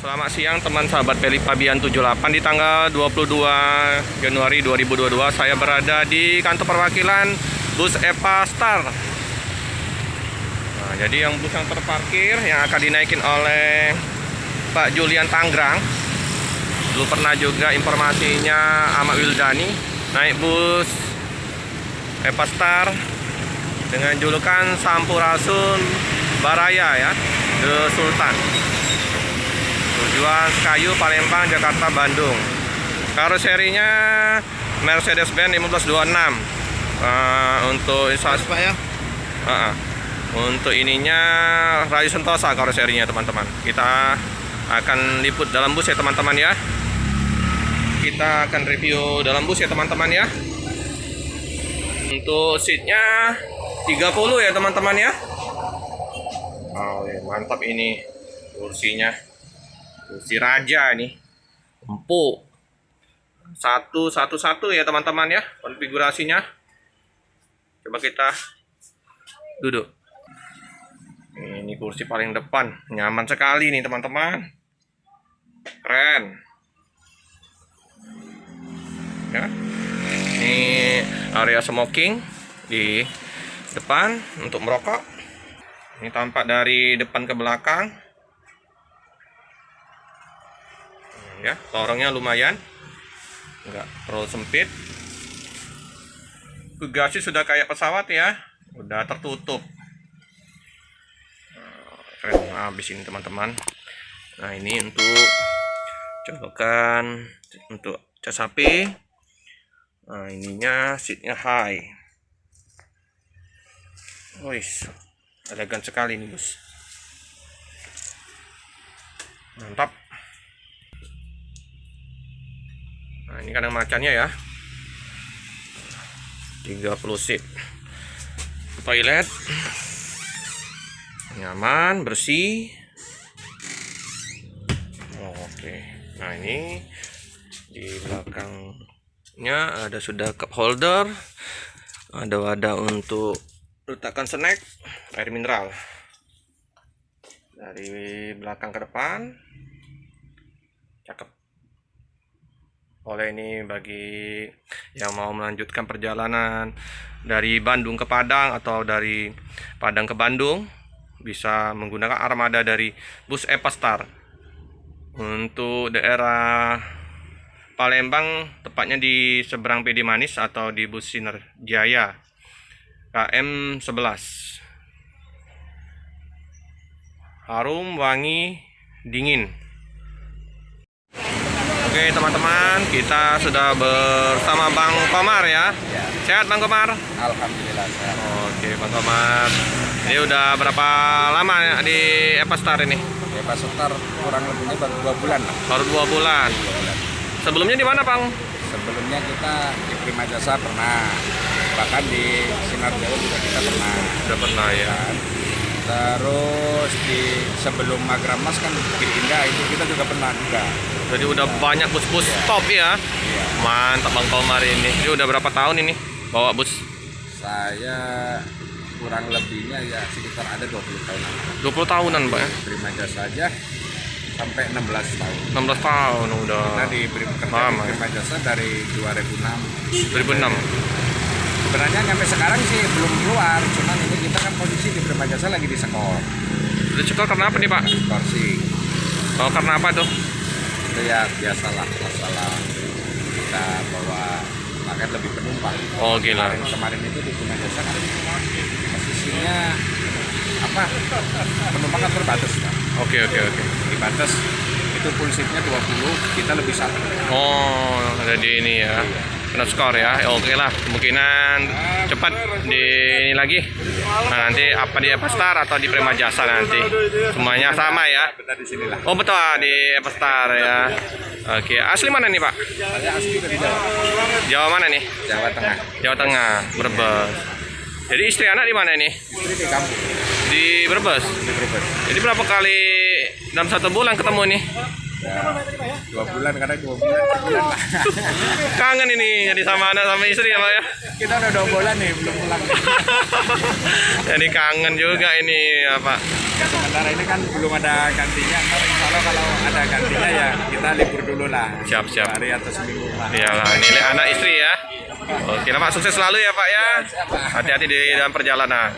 Selamat siang teman sahabat Peli Pabian 78. Di tanggal 22 Januari 2022 saya berada di kantor perwakilan bus EPA Star. Nah, jadi yang bus yang terparkir yang akan dinaikin oleh Pak Julian Tanggrang. Dulu pernah juga informasinya Ahmad Wildani naik bus EPA Star dengan julukan Sampurasun Baraya ya, The Sultan. Tujuan Sekayu, Palembang, Jakarta, Bandung. Karoserinya Mercedes-Benz 1526. Untuk installasi Pak ya. Untuk ininya Rayu Sentosa karoserinya teman-teman. Kita akan liput dalam bus ya teman-teman ya. Kita akan review dalam bus ya teman-teman ya. Untuk seatnya 30 ya teman-teman ya. Oh, mantap ini kursinya. Kursi raja ini empuk 111 ya teman-teman ya konfigurasinya. Coba kita duduk. Ini kursi paling depan, nyaman sekali nih teman-teman, keren ya. Ini area smoking di depan untuk merokok. Ini tampak dari depan ke belakang ya, lorongnya lumayan, nggak terlalu sempit. Bagasi sudah kayak pesawat ya, udah tertutup. Keren habis ini teman-teman. Nah ini untuk colokan untuk cas HP. Nah ininya seatnya high. Wis, elegan sekali nih bos, mantap. Nah ini kadang macannya ya, 30 seat. Toilet nyaman, bersih. Oke, nah ini di belakangnya ada sudah cup holder, ada wadah untuk letakkan snack, air mineral. Dari belakang ke depan cakep. Oleh ini bagi yang mau melanjutkan perjalanan dari Bandung ke Padang atau dari Padang ke Bandung, bisa menggunakan armada dari bus EPA Star. Untuk daerah Palembang, tepatnya di seberang PD Manis atau di bus Sinar Jaya KM 11. Harum, wangi, dingin. Oke teman-teman, kita sudah bersama Bang Komar ya. Sehat Bang Komar? Alhamdulillah sehat. Oke Bang Komar, ini udah berapa lama ya di EPA Star ini? EPA Star kurang lebihnya baru 2 bulan lah. Baru 2 bulan. Sebelumnya di mana Bang? Sebelumnya kita di Prima Jasa pernah, bahkan di Sinar Jaya juga kita pernah. Udah pernah ya. Terus di sebelum Magramas kan Bukit Indah itu kita juga pernah juga. Jadi udah banyak bus-bus top ya. Iya. Mantap Bang Komar ini. Ini udah berapa tahun ini bawa bus? Saya kurang lebihnya ya sekitar ada 20 tahun. 20 tahunan Pak ya? Prima Jasa aja sampai 16 tahun. 16 tahun udah. Kita di Prima Jasa dari 2006. 2006. Sebenarnya sampai sekarang sih belum keluar, cuman ini kita kan posisi di Prima Jasa lagi di sekor. Udah cukup karena apa nih Pak? Kursi. Oh karena apa tuh? Itu ya biasalah masalah kita bawa paket lebih penumpang. Oh gila. Kemarin itu di Prima Jasa kan posisinya apa? Penumpang kan terbatas kan? Oke. Dibatas itu full seatnya 20, kita lebih 1. Oh ada di ini ya. Kena skor ya. Oke lah, kemungkinan cepat di ini lagi. Nah, nanti apa di EPA Star atau di Prima Jasa nanti. Semuanya sama ya. Benar di sinilah. Oh betul di EPA Star ya. Oke, asli mana nih Pak? Saya asli dari Jawa. Jawa mana nih? Jawa Tengah. Jawa Tengah, Brebes. Jadi istri anak di mana nih? Istri di kampung. Di Brebes. Di Brebes. Jadi berapa kali dalam 1 bulan ketemu nih? Ya, 2 bulan, kadang 2 bulan, sebulan lah. Kangen ini jadi sama anak sama istri ya Pak ya. Kita udah 2 bulan nih belum pulang. Jadi kangen juga ini apa Sementara ini kan belum ada gantinya. Insya Allah kalau ada gantinya ya kita libur dulu lah. Siap, siap. 2 hari atau seminggu lah. Iyalah, nilai anak istri ya. Oke, Pak, sukses selalu ya Pak ya. Siap, Pak. Hati-hati di dalam perjalanan.